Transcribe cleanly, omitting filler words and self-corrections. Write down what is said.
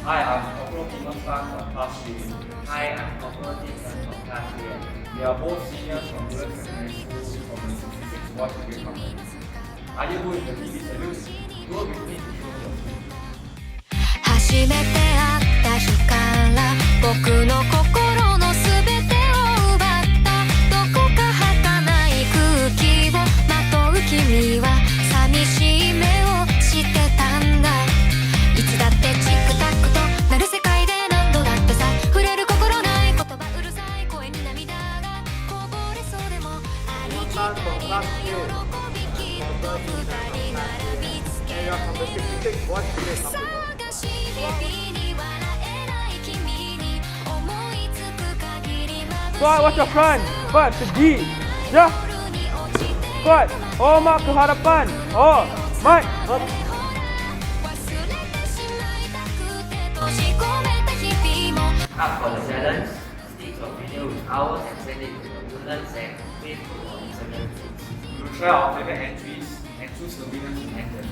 Hi, I'm Corporal Kimasang from Class 3. Hi, I'm Corporal Jason from Class 3. We are both seniors from Woodland Secondary School from the 66 Boys Brigade Company. Are you good in the TV salute? Go with me to show your team. 初めて会った日から僕の心のすべてを奪ったどこか儚い空気をまとう君は寂しい目をしてたんだいつだってチックタックとなる世界で何度だってさ触れる心ない言葉うるさい声に涙がこぼれそうでもありきたりの喜びきっと二人なら見つける探し日々に笑えない君に思いつく限りまぶしい Squad, what's your plan? Squad, segi. Ya. Squad, oh mak ke hadapan. Oh, Mike. Up. 忘れてしまいたくて閉じ込めた日々も Up for the challenge, stick a video with ours and send it to the Woodlands and Facebook or Instagram page. We will share our favorite entries and choose the winners in random.